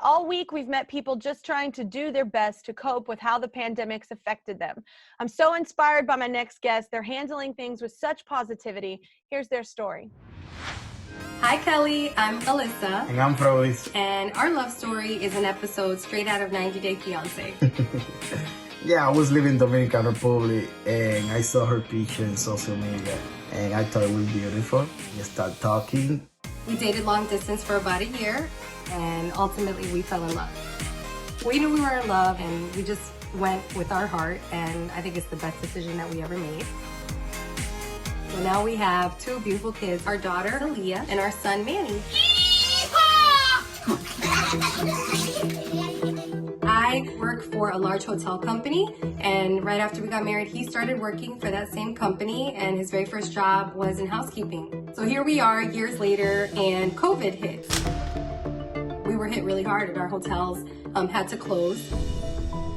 All week, we've met people just trying to do their best to cope with how the pandemic's affected them. I'm so inspired by my next guest. They're handling things with such positivity. Here's their story. Hi, Kelly. I'm Alissa. And I'm Freddy. And our love story is an episode straight out of 90 Day Fiancé. Yeah, I was living in Dominican Republic and I saw her picture in social media and I thought it was beautiful. We started talking. We dated long distance for about a year and ultimately we fell in love. We knew we were in love and we just went with our heart, and I think it's the best decision that we ever made. So now we have two beautiful kids, our daughter Aliyah and our son Manny. I work for a large hotel company, and right after we got married, he started working for that same company, and his very first job was in housekeeping. So here we are years later, and COVID hit. We were hit really hard, and our hotels had to close.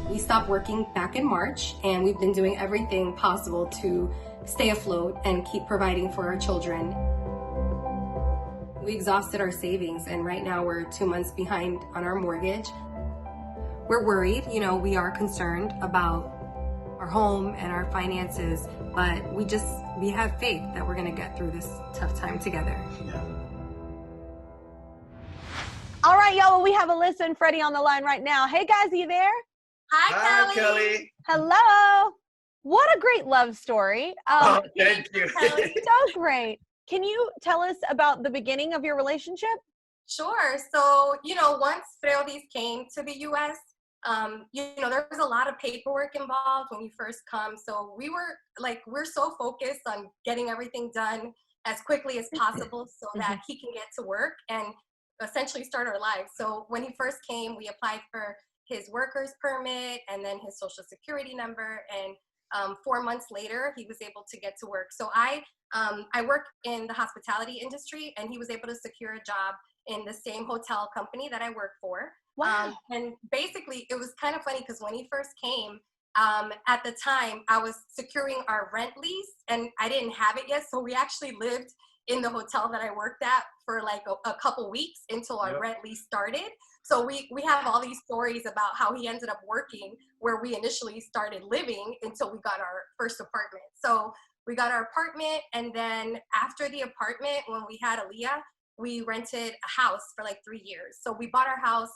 We stopped working back in March, and we've been doing everything possible to stay afloat and keep providing for our children. We exhausted our savings, and right now we're 2 months behind on our mortgage. We're worried, we are concerned about our home and our finances, but we have faith that we're gonna get through this tough time together. Yeah. All right, y'all, well, we have Alissa and Freddy on the line right now. Hey, guys, are you there? Hi, Kelly. Hello. What a great love story. Thank you. So great. Can you tell us about the beginning of your relationship? Sure. So, once Freudis came to the U.S., there was a lot of paperwork involved when you first come. So we're so focused on getting everything done as quickly as possible so that he can get to work and essentially start our lives. So when he first came, we applied for his worker's permit and then his social security number. And 4 months later, he was able to get to work. So I work in the hospitality industry, and he was able to secure a job in the same hotel company that I work for. Wow. And basically, it was kind of funny because when he first came, at the time, I was securing our rent lease, and I didn't have it yet. So we actually lived in the hotel that I worked at for like a couple weeks until our rent lease started. So we have all these stories about how he ended up working where we initially started living until we got our first apartment. So we got our apartment, and then after the apartment, when we had Aliyah, we rented a house for like 3 years. So we bought our house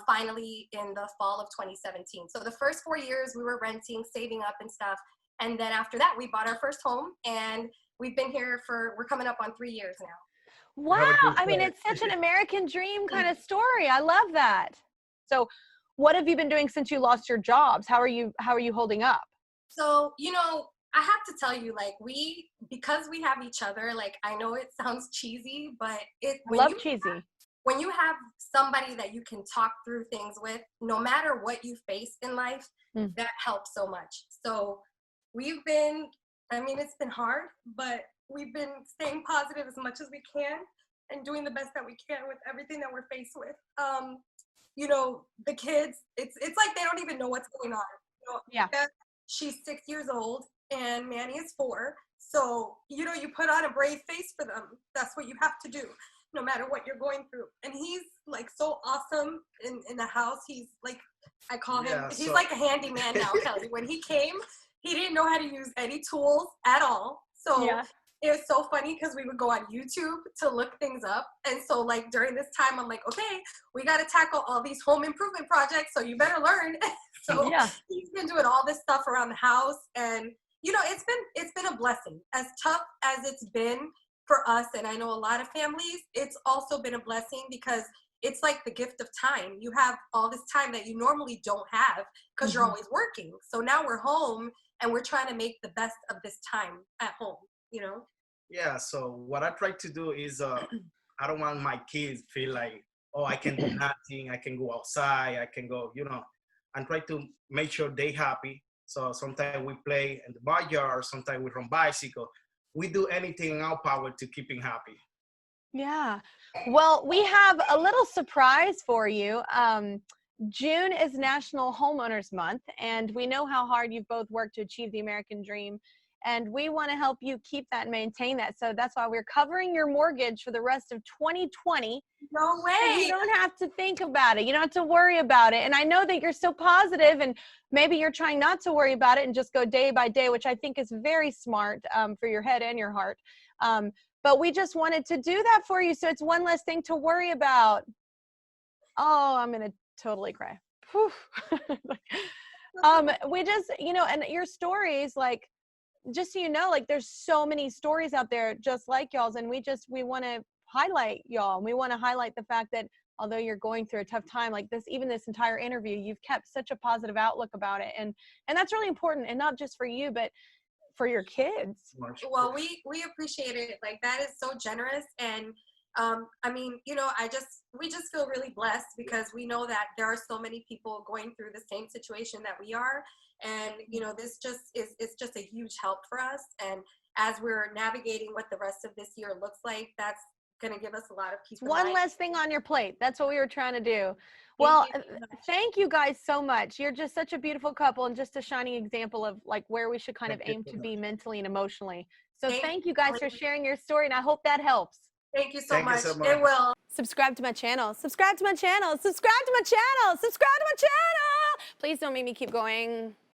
finally in the fall of 2017. So the first 4 years we were renting, saving up and stuff. And then after that, we bought our first home, and we've been here we're coming up on 3 years now. Wow. I mean, it's such an American dream kind of story. I love that. So what have you been doing since you lost your jobs? How are you holding up? So, I have to tell you, because we have each other, I know it sounds cheesy, but cheesy. When you have somebody that you can talk through things with, no matter what you face in life, that helps so much. So it's been hard, but we've been staying positive as much as we can and doing the best that we can with everything that we're faced with. The kids, it's like they don't even know what's going on. Yeah. She's 6 years old and Manny is 4. So, you put on a brave face for them. That's what you have to do, no matter what you're going through. And he's so awesome in the house. He's I call him, he's like a handyman now, Kelly. When he came, he didn't know how to use any tools at all. So it was so funny because we would go on YouTube to look things up. And so during this time, I'm like, okay, we got to tackle all these home improvement projects. So you better learn. So he's been doing all this stuff around the house. And, it's been a blessing. As tough as it's been for us, and I know a lot of families, it's also been a blessing because it's like the gift of time. You have all this time that you normally don't have because you're always working. So now we're home and we're trying to make the best of this time at home, Yeah, so what I try to do is I don't want my kids feel like, oh, I can do nothing, I can go outside, I can go, and try to make sure they happy. So sometimes we play in the backyard, sometimes we run bicycle. We do anything in our power to keep him happy. Yeah. Well, we have a little surprise for you. June is National Homeowners Month, and we know how hard you've both worked to achieve the American dream. and we want to help you keep that and maintain that. So that's why we're covering your mortgage for the rest of 2020. No way. So you don't have to think about it. You don't have to worry about it. And I know that you're so positive, and maybe you're trying not to worry about it and just go day by day, which I think is very smart for your head and your heart. But we just wanted to do that for you, so it's one less thing to worry about. Oh, I'm gonna totally cry. We just, and your stories, like, just so you know, like, there's so many stories out there just like y'all's, and we want to highlight y'all. And we want to highlight the fact that although you're going through a tough time like this, even this entire interview, you've kept such a positive outlook about it, and that's really important, and not just for you, but for your kids. Well, we appreciate it. Like, that is so generous. And I mean, we just feel really blessed, because we know that there are so many people going through the same situation that we are. And, this just is just a huge help for us. And as we're navigating what the rest of this year looks like, that's going to give us a lot of peace of mind. One less thing on your plate. That's what we were trying to do. Well, thank you guys so much. You're just such a beautiful couple, and just a shining example of like where we should kind of aim to be mentally and emotionally. So thank you guys for sharing your story, and I hope that helps. Thank you so much. It will. Subscribe to my channel. Subscribe to my channel. Subscribe to my channel. Subscribe to my channel. Please don't make me keep going.